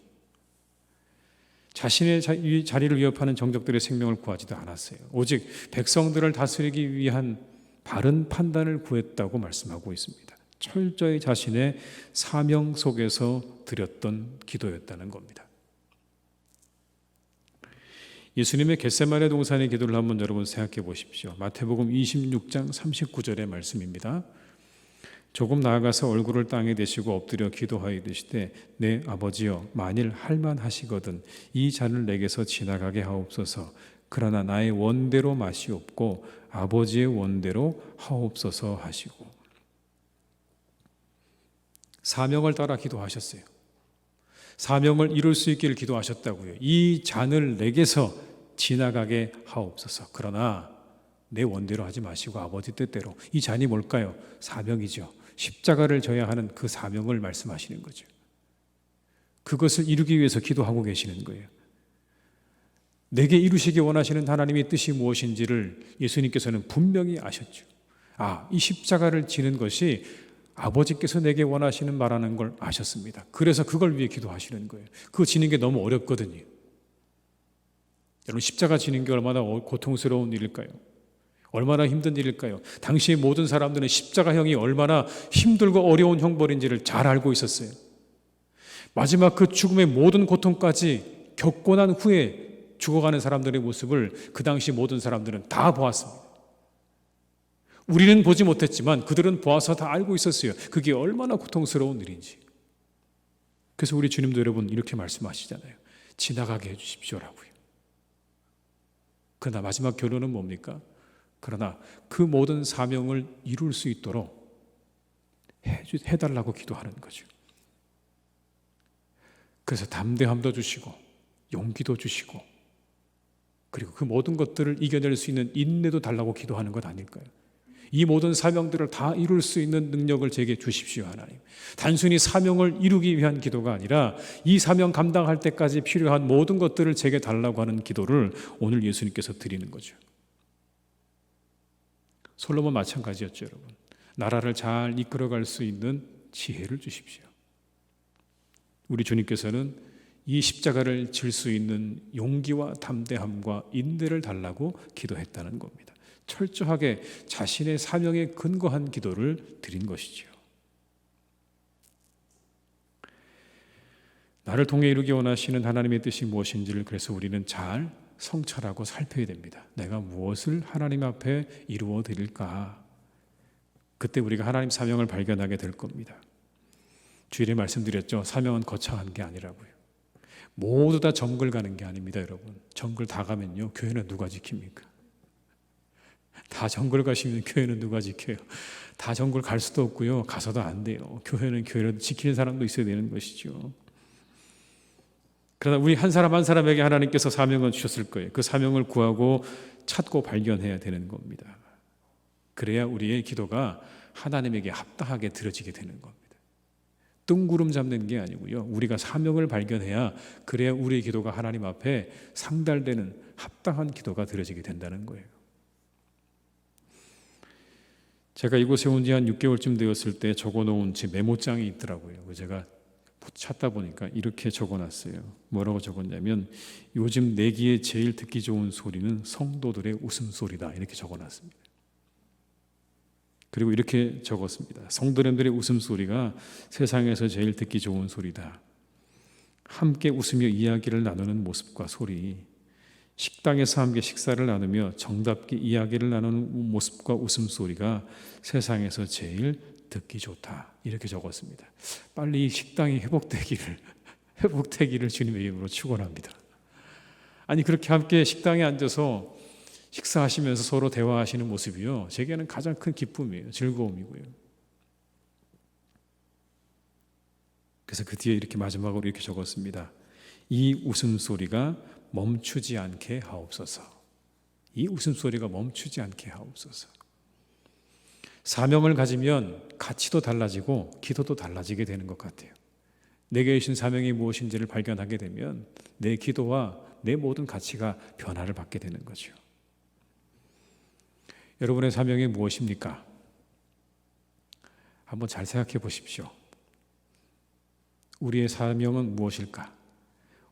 자신의 자리를 위협하는 정적들의 생명을 구하지도 않았어요. 오직 백성들을 다스리기 위한 바른 판단을 구했다고 말씀하고 있습니다. 철저히 자신의 사명 속에서 드렸던 기도였다는 겁니다. 예수님의 겟세마네 동산의 기도를 한번 여러분 생각해 보십시오. 마태복음 26장 39절의 말씀입니다. 조금 나아가서 얼굴을 땅에 대시고 엎드려 기도하여 이르시되 내 아버지여 만일 할만하시거든 이 잔을 내게서 지나가게 하옵소서. 그러나 나의 원대로 마시옵고 아버지의 원대로 하옵소서 하시고 사명을 따라 기도하셨어요. 사명을 이룰 수 있기를 기도하셨다고요. 이 잔을 내게서 지나가게 하옵소서. 그러나 내 원대로 하지 마시고 아버지 뜻대로. 이 잔이 뭘까요? 사명이죠. 십자가를 져야 하는 그 사명을 말씀하시는 거죠. 그것을 이루기 위해서 기도하고 계시는 거예요. 내게 이루시기 원하시는 하나님의 뜻이 무엇인지를 예수님께서는 분명히 아셨죠. 이 십자가를 지는 것이 아버지께서 내게 원하시는 말하는 걸 아셨습니다. 그래서 그걸 위해 기도하시는 거예요. 그거 지는 게 너무 어렵거든요. 여러분 십자가 지는 게 얼마나 고통스러운 일일까요? 얼마나 힘든 일일까요? 당시의 모든 사람들은 십자가형이 얼마나 힘들고 어려운 형벌인지를 잘 알고 있었어요. 마지막 그 죽음의 모든 고통까지 겪고 난 후에 죽어가는 사람들의 모습을 그 당시 모든 사람들은 다 보았습니다. 우리는 보지 못했지만 그들은 보아서 다 알고 있었어요. 그게 얼마나 고통스러운 일인지. 그래서 우리 주님도 여러분 이렇게 말씀하시잖아요. 지나가게 해주십시오라고요. 그러나 마지막 결론은 뭡니까? 그러나 그 모든 사명을 이룰 수 있도록 해달라고 기도하는 거죠. 그래서 담대함도 주시고 용기도 주시고 그리고 그 모든 것들을 이겨낼 수 있는 인내도 달라고 기도하는 것 아닐까요? 이 모든 사명들을 다 이룰 수 있는 능력을 제게 주십시오 하나님. 단순히 사명을 이루기 위한 기도가 아니라 이 사명 감당할 때까지 필요한 모든 것들을 제게 달라고 하는 기도를 오늘 예수님께서 드리는 거죠. 솔로몬 마찬가지였죠, 여러분. 나라를 잘 이끌어갈 수 있는 지혜를 주십시오. 우리 주님께서는 이 십자가를 질 수 있는 용기와 담대함과 인내를 달라고 기도했다는 겁니다. 철저하게 자신의 사명에 근거한 기도를 드린 것이죠. 나를 통해 이루기 원하시는 하나님의 뜻이 무엇인지를 그래서 우리는 잘 성찰하고 살펴야 됩니다. 내가 무엇을 하나님 앞에 이루어 드릴까? 그때 우리가 하나님 사명을 발견하게 될 겁니다. 주일에 말씀드렸죠. 사명은 거창한 게 아니라고요. 모두 다 정글 가는 게 아닙니다, 여러분. 정글 다 가면요, 교회는 누가 지킵니까? 다 정글 가시면 교회는 누가 지켜요? 다 정글 갈 수도 없고요. 가서도 안 돼요. 교회는 교회라도 지키는 사람도 있어야 되는 것이죠. 그러나 우리 한 사람 한 사람에게 하나님께서 사명을 주셨을 거예요. 그 사명을 구하고 찾고 발견해야 되는 겁니다. 그래야 우리의 기도가 하나님에게 합당하게 들어지게 되는 겁니다. 뜬구름 잡는 게 아니고요. 우리가 사명을 발견해야 그래야 우리의 기도가 하나님 앞에 상달되는 합당한 기도가 들어지게 된다는 거예요. 제가 이곳에 온 지 한 6개월쯤 되었을 때 적어놓은 제 메모장이 있더라고요. 제가 찾다 보니까 이렇게 적어놨어요. 뭐라고 적었냐면 요즘 내 귀에 제일 듣기 좋은 소리는 성도들의 웃음소리다 이렇게 적어놨습니다. 그리고 이렇게 적었습니다. 성도님들의 웃음소리가 세상에서 제일 듣기 좋은 소리다. 함께 웃으며 이야기를 나누는 모습과 소리, 식당에서 함께 식사를 나누며 정답게 이야기를 나누는 모습과 웃음소리가 세상에서 제일 듣기 좋다. 이렇게 적었습니다. 빨리 이 식당이 회복되기를 주님의 이름으로 축원합니다. 아니 그렇게 함께 식당에 앉아서 식사하시면서 서로 대화하시는 모습이요, 제게는 가장 큰 기쁨이에요. 즐거움이고요. 그래서 그 뒤에 이렇게 마지막으로 이렇게 적었습니다. 이 웃음소리가 멈추지 않게 하옵소서. 이 웃음소리가 멈추지 않게 하옵소서. 사명을 가지면 가치도 달라지고 기도도 달라지게 되는 것 같아요. 내게 주신 사명이 무엇인지를 발견하게 되면 내 기도와 내 모든 가치가 변화를 받게 되는 거죠. 여러분의 사명이 무엇입니까? 한번 잘 생각해 보십시오. 우리의 사명은 무엇일까?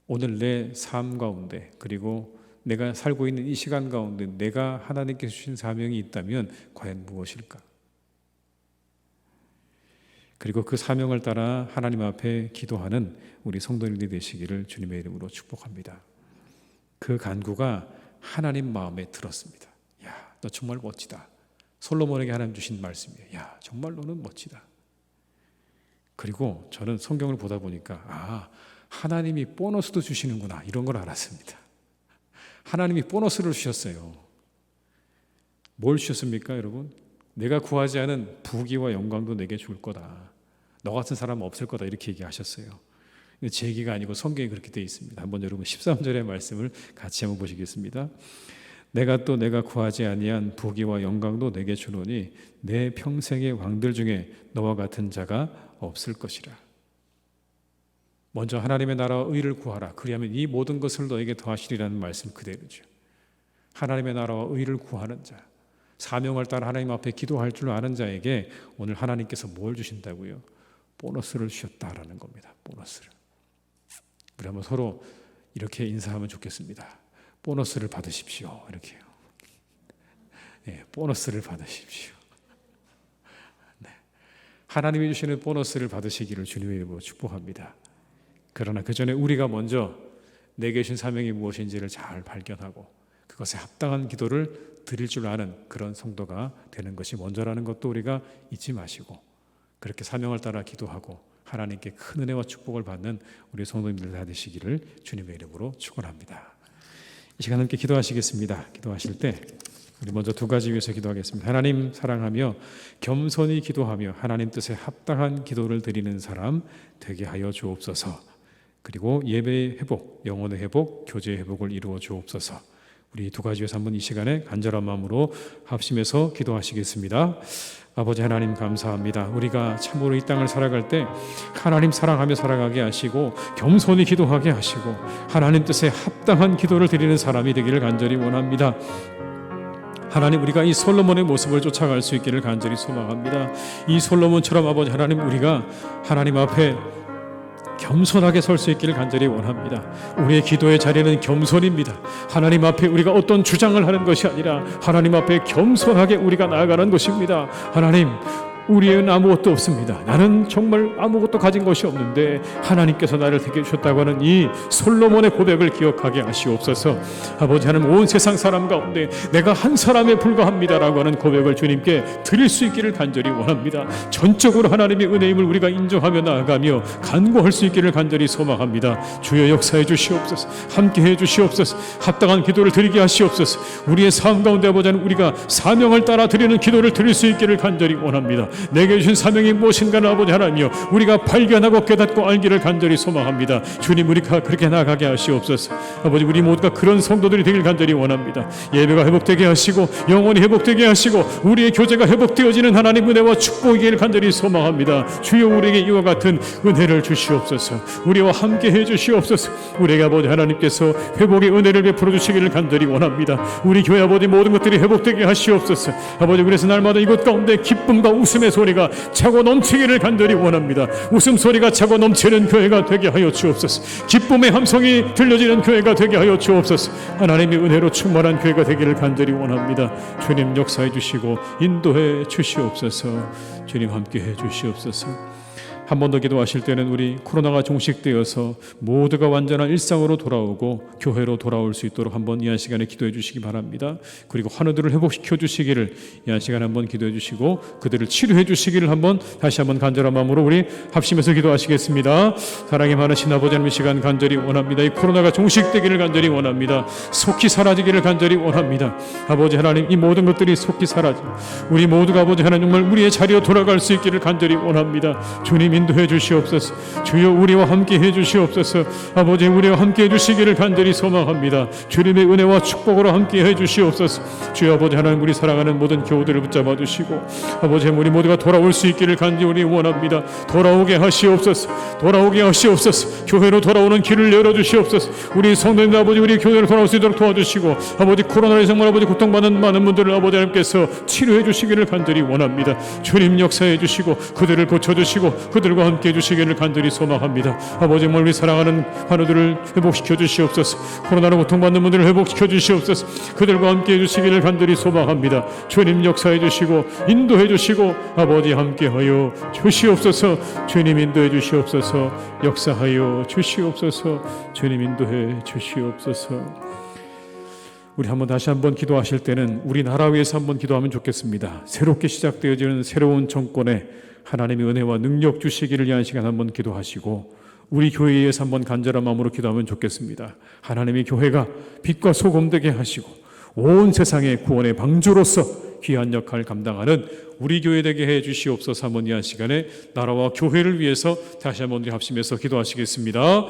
오늘 내 삶 가운데 그리고 내가 살고 있는 이 시간 가운데 내가 하나님께서 주신 사명이 있다면 과연 무엇일까? 그리고 그 사명을 따라 하나님 앞에 기도하는 우리 성도님들이 되시기를 주님의 이름으로 축복합니다. 그 간구가 하나님 마음에 들었습니다. 야, 너 정말 멋지다. 솔로몬에게 하나님 주신 말씀이에요. 야, 정말 너는 멋지다. 그리고 저는 성경을 보다 보니까 하나님이 보너스도 주시는구나 이런 걸 알았습니다. 하나님이 보너스를 주셨어요. 뭘 주셨습니까, 여러분? 내가 구하지 않은 부귀와 영광도 내게 줄 거다. 너 같은 사람 없을 거다 이렇게 얘기하셨어요. 제 얘기가 아니고 성경에 그렇게 되어 있습니다. 한번 여러분 13절의 말씀을 같이 한번 보시겠습니다. 내가 구하지 아니한 부귀와 영광도 내게 주노니 내 평생의 왕들 중에 너와 같은 자가 없을 것이라. 먼저 하나님의 나라와 의를 구하라. 그리하면 이 모든 것을 너에게 더하시리라는 말씀 그대로죠. 하나님의 나라와 의를 구하는 자, 사명을 따라 하나님 앞에 기도할 줄 아는 자에게 오늘 하나님께서 뭘 주신다고요? 보너스를 주셨다라는 겁니다. 보너스를. 우리 한번 서로 이렇게 인사하면 좋겠습니다. 보너스를 받으십시오. 이렇게요. 네, 보너스를 받으십시오. 네. 하나님이 주시는 보너스를 받으시기를 주님의 이름으로 축복합니다. 그러나 그 전에 우리가 먼저 내게 주신 사명이 무엇인지를 잘 발견하고 그것에 합당한 기도를 드릴 줄 아는 그런 성도가 되는 것이 먼저라는 것도 우리가 잊지 마시고 그렇게 사명을 따라 기도하고 하나님께 큰 은혜와 축복을 받는 우리 성도님들 다 되시기를 주님의 이름으로 축원합니다. 이 시간 함께 기도하시겠습니다. 기도하실 때 우리 먼저 두 가지 위해서 기도하겠습니다. 하나님 사랑하며 겸손히 기도하며 하나님 뜻에 합당한 기도를 드리는 사람 되게 하여 주옵소서. 그리고 예배의 회복, 영혼의 회복, 교제의 회복을 이루어 주옵소서. 우리 두 가지 위해서 한번 이 시간에 간절한 마음으로 합심해서 기도하시겠습니다. 아버지 하나님 감사합니다. 우리가 참으로 이 땅을 살아갈 때 하나님 사랑하며 살아가게 하시고 겸손히 기도하게 하시고 하나님 뜻에 합당한 기도를 드리는 사람이 되기를 간절히 원합니다. 하나님, 우리가 이 솔로몬의 모습을 쫓아갈 수 있기를 간절히 소망합니다. 이 솔로몬처럼 아버지 하나님, 우리가 하나님 앞에 겸손하게 설 수 있기를 간절히 원합니다. 우리의 기도의 자리는 겸손입니다. 하나님 앞에 우리가 어떤 주장을 하는 것이 아니라 하나님 앞에 겸손하게 우리가 나아가는 것입니다. 하나님, 우리에는 아무것도 없습니다. 나는 정말 아무것도 가진 것이 없는데 하나님께서 나를 되게 주셨다고 하는 이 솔로몬의 고백을 기억하게 하시옵소서. 아버지 하나님, 온 세상 사람 가운데 내가 한 사람에 불과합니다라고 하는 고백을 주님께 드릴 수 있기를 간절히 원합니다. 전적으로 하나님의 은혜임을 우리가 인정하며 나아가며 간구할 수 있기를 간절히 소망합니다. 주여 역사해 주시옵소서. 함께해 주시옵소서. 합당한 기도를 드리게 하시옵소서. 우리의 삶 가운데 아버지 하나님, 우리가 사명을 따라 드리는 기도를 드릴 수 있기를 간절히 원합니다. 내게 주신 사명이 무엇인가를 아버지 하나님이여 우리가 발견하고 깨닫고 알기를 간절히 소망합니다. 주님, 우리가 그렇게 나가게 하시옵소서. 아버지, 우리 모두가 그런 성도들이 되길 간절히 원합니다. 예배가 회복되게 하시고 영혼이 회복되게 하시고 우리의 교제가 회복되어지는 하나님 은혜와 축복이기를 간절히 소망합니다. 주여 우리에게 이와 같은 은혜를 주시옵소서. 우리와 함께 해주시옵소서. 우리에게 아버지 하나님께서 회복의 은혜를 베풀어 주시기를 간절히 원합니다. 우리 교회 아버지 모든 것들이 회복되게 하시옵소서. 아버지, 그래서 날마다 이곳 가운데 기쁨과 웃음의 소리가 차고 넘치기를 간절히 원합니다. 웃음소리가 차고 넘치는 교회가 되게 하여 주옵소서. 기쁨의 함성이 들려지는 교회가 되게 하여 주옵소서. 하나님의 은혜로 충만한 교회가 되기를 간절히 원합니다. 주님 역사해 주시고 인도해 주시옵소서. 주님 함께해 주시옵소서. 한 번 더 기도하실 때는 우리 코로나가 종식되어서 모두가 완전한 일상으로 돌아오고 교회로 돌아올 수 있도록 한번 이 한 시간에 기도해 주시기 바랍니다. 그리고 환우들을 회복시켜 주시기를 이 한 시간에 한번 기도해 주시고 그들을 치료해 주시기를 한번 다시 한번 간절한 마음으로 우리 합심해서 기도하시겠습니다. 사랑이 많으신 아버지 하나님, 이 시간 간절히 원합니다. 이 코로나가 종식되기를 간절히 원합니다. 속히 사라지기를 간절히 원합니다. 아버지 하나님, 이 모든 것들이 속히 사라지고 우리 모두가 아버지 하나님 정말 우리의 자리로 돌아갈 수 있기를 간절히 원합니다. 주님 인도해 주시옵소서. 주여 우리와 함께 해 주시옵소서. 아버지, 우리와 함께 해 주시기를 간절히 소망합니다. 주님의 은혜와 축복으로 함께 해 주시옵소서. 주여 아버지 하나님, 우리 사랑하는 모든 교우들을 붙잡아 주시고 아버지 우리 모두가 돌아올 수 있기를 간절히 원합니다. 돌아오게 하시옵소서. 돌아오게 하시옵소서. 교회로 돌아오는 길을 열어 주시옵소서. 우리 성도님들 아버지, 우리 교회로 돌아올 수 있도록 도와주시고 아버지, 코로나로 정말 아버지 고통받는 많은 분들을 아버지 하나님께서 치료해 주시기를 간절히 원합니다. 주님 역사해 주시고 그들을 고쳐 주시고 그들과 함께 해주시기를 간절히 소망합니다. 아버지, 우리 사랑하는 환우들을 회복시켜 주시옵소서. 코로나로 고통받는 분들을 회복시켜 주시옵소서. 그들과 함께 해주시기를 간절히 소망합니다. 주님 역사해 주시고 인도해 주시고 아버지 함께하여 주시옵소서. 주님 인도해 주시옵소서. 역사하여 주시옵소서. 주님 인도해 주시옵소서. 우리 한번 다시 한번 기도하실 때는 우리나라 위해서 한번 기도하면 좋겠습니다. 새롭게 시작되어지는 새로운 정권에 하나님의 은혜와 능력 주시기를 위한 시간 한번 기도하시고 우리 교회에 의해서 한번 간절한 마음으로 기도하면 좋겠습니다. 하나님의 교회가 빛과 소금 되게 하시고 온 세상의 구원의 방주로서 귀한 역할을 감당하는 우리 교회 되게 해 주시옵소서. 한번 이 한 시간에 나라와 교회를 위해서 다시 한번 우리 합심해서 기도하시겠습니다.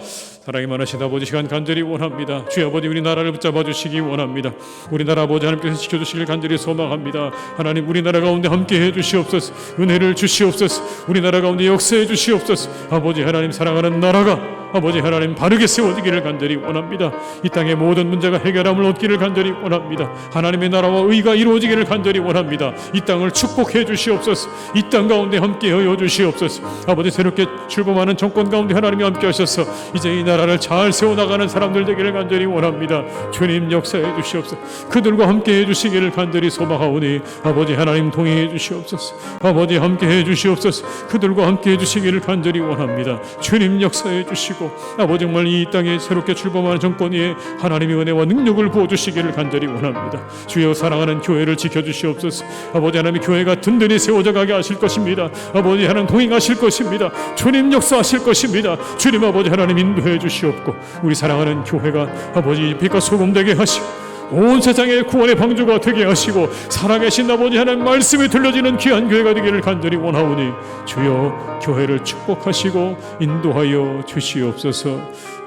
사랑이 많으신 아버지, 시간 간절히 원합니다. 주여 아버지, 우리 나라를 붙잡아 주시기 원합니다. 우리나라 아버지 하나님께서 지켜주시길 간절히 소망합니다. 하나님, 우리나라 가운데 함께 해 주시옵소서. 은혜를 주시옵소서. 우리나라 가운데 역사해 주시옵소서. 아버지 하나님, 사랑하는 나라가 아버지 하나님 바르게 세워지기를 간절히 원합니다. 이 땅의 모든 문제가 해결함을 얻기를 간절히 원합니다. 하나님의 나라와 의가 이루어지기를 간절히 원합니다. 이 땅을 축복해 주시옵소서. 이 땅 가운데 함께하여 주시옵소서. 아버지, 새롭게 출범하는 정권 가운데 하나님이 함께 하셔서 이제 이 나라를 잘 세워나가는 사람들 되기를 간절히 원합니다. 주님 역사해 주시옵소서. 그들과 함께해 주시기를 간절히 소망하오니 아버지 하나님 동행해 주시옵소서. 아버지 함께해 주시옵소서. 그들과 함께해 주시기를 간절히 원합니다. 주님 역사해 주시고 아버지, 정말 이 땅에 새롭게 출범하는 정권 위에 하나님의 은혜와 능력을 부어주시기를 간절히 원합니다. 주여, 사랑하는 교회를 지켜주시옵소서. 아버지 하나님, 교회가 든든히 세워져 가게 하실 것입니다. 아버지 하나님, 동행하실 것입니다. 주님 역사하실 것입니다. 주님 아버지 하나님, 인도해 주시옵고 우리 사랑하는 교회가 아버지 빛과 소금 되게 하시고 온 세상의 구원의 방주가 되게 하시고 살아계신 아버지 하나님 말씀이 들려지는 귀한 교회가 되기를 간절히 원하오니 주여 교회를 축복하시고 인도하여 주시옵소서.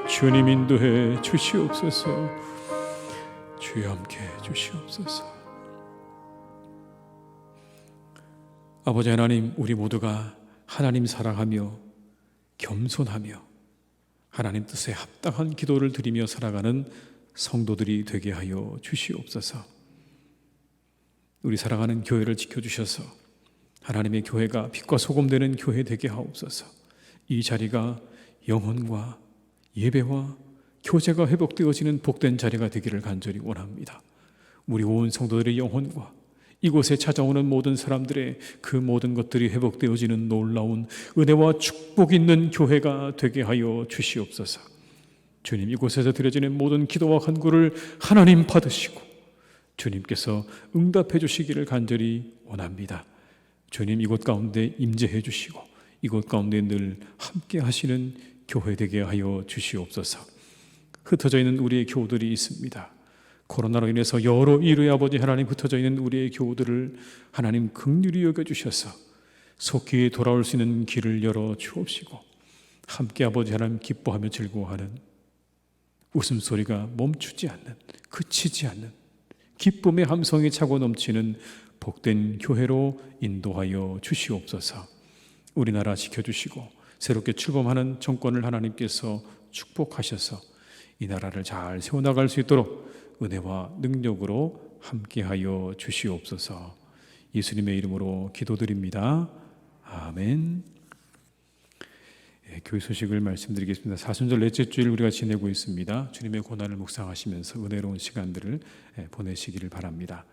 주님 인도해 주시옵소서. 주여 함께 주시옵소서. 아버지 하나님, 우리 모두가 하나님 사랑하며 겸손하며 하나님 뜻에 합당한 기도를 드리며 살아가는 성도들이 되게 하여 주시옵소서. 우리 사랑하는 교회를 지켜주셔서 하나님의 교회가 빛과 소금 되는 교회 되게 하옵소서. 이 자리가 영혼과 예배와 교제가 회복되어지는 복된 자리가 되기를 간절히 원합니다. 우리 온 성도들의 영혼과 이곳에 찾아오는 모든 사람들의 그 모든 것들이 회복되어지는 놀라운 은혜와 축복이 있는 교회가 되게 하여 주시옵소서. 주님, 이곳에서 드려지는 모든 기도와 간구를 하나님 받으시고 주님께서 응답해 주시기를 간절히 원합니다. 주님, 이곳 가운데 임재해 주시고 이곳 가운데 늘 함께 하시는 교회 되게 하여 주시옵소서. 흩어져 있는 우리의 교우들이 있습니다. 코로나로 인해서 여러 이루의 아버지 하나님 흩어져 있는 우리의 교우들을 하나님 긍휼히 여겨주셔서 속히 돌아올 수 있는 길을 열어 주옵시고 함께 아버지 하나님 기뻐하며 즐거워하는 웃음소리가 멈추지 않는, 그치지 않는 기쁨의 함성이 차고 넘치는 복된 교회로 인도하여 주시옵소서. 우리나라 지켜주시고 새롭게 출범하는 정권을 하나님께서 축복하셔서 이 나라를 잘 세워나갈 수 있도록 은혜와 능력으로 함께하여 주시옵소서. 예수님의 이름으로 기도드립니다. 아멘. 교회 소식을 말씀드리겠습니다. 사순절 넷째 주일 우리가 지내고 있습니다. 주님의 고난을 묵상하시면서 은혜로운 시간들을 보내시기를 바랍니다.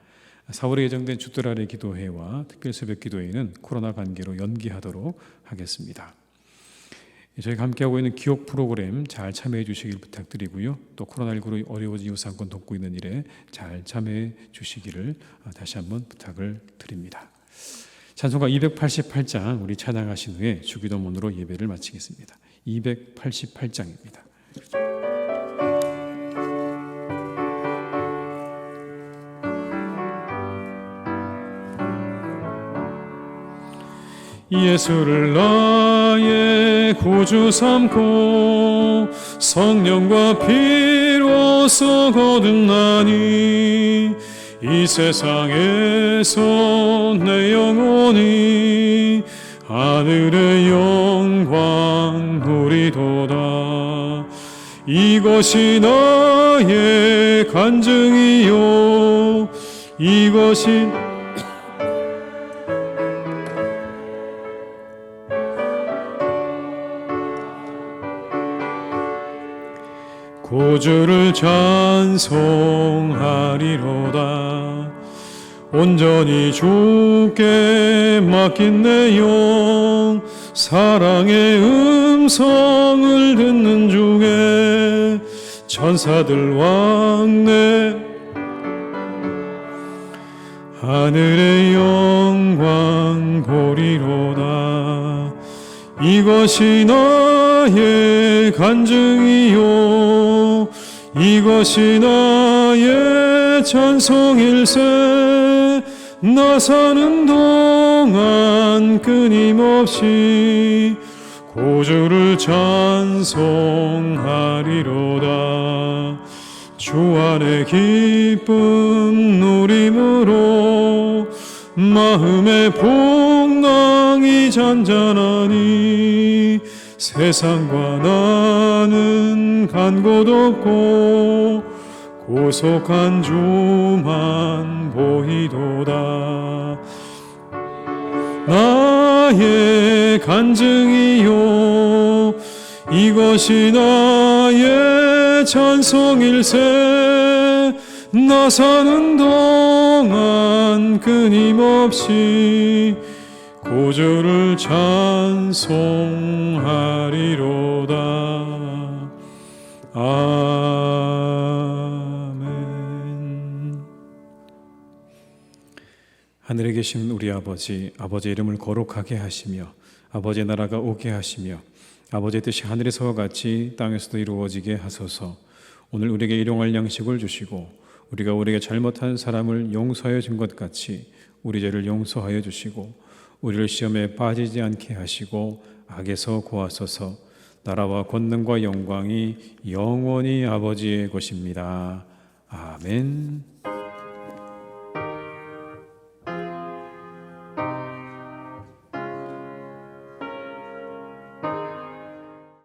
4월에 예정된 주들 아래 기도회와 특별 새벽 기도회는 코로나 관계로 연기하도록 하겠습니다. 저희가 함께하고 있는 기록 프로그램 잘 참여해 주시길 부탁드리고요. 또 코로나19로 어려워진 이웃상권 돕고 있는 일에 잘 참여해 주시기를 다시 한번 부탁을 드립니다. 찬송가 288장 우리 찬양하신 후에 주기도문으로 예배를 마치겠습니다. 288장입니다. 예수를 나의 구주 삼고 성령과 피로써 거듭나니 이 세상에서 내 영혼이 하늘의 영광 누리도다. 이것이 나의 간증이요 이것이 구주를 찬송하리로다. 온전히 주께 맡긴 내 영 사랑의 음성을 듣는 중에 천사들 왕래 하늘의 영광 보리로다. 이것이 나의 간증이요 이것이 나의 찬송일세. 나 사는 동안 끊임없이 구주를 찬송하리로다. 주 안에 기쁨 누림으로 마음의 풍랑이 잔잔하니 세상과 나는 간 곳 없고 고속한 주만 보이도다. 나의 간증이요 이것이 나의 찬송일세. 나 사는 동안 끊임없이 구주를 찬송하리로다. 아멘. 하늘에 계신 우리 아버지, 아버지의 이름을 거룩하게 하시며 아버지의 나라가 오게 하시며 아버지의 뜻이 하늘에서와 같이 땅에서도 이루어지게 하소서. 오늘 우리에게 일용할 양식을 주시고 우리가 우리에게 잘못한 사람을 용서하여 준 것 같이 우리 죄를 용서하여 주시고 우리를 시험에 빠지지 않게 하시고 악에서 구하소서. 나라와 권능과 영광이 영원히 아버지의 것입니다. 아멘.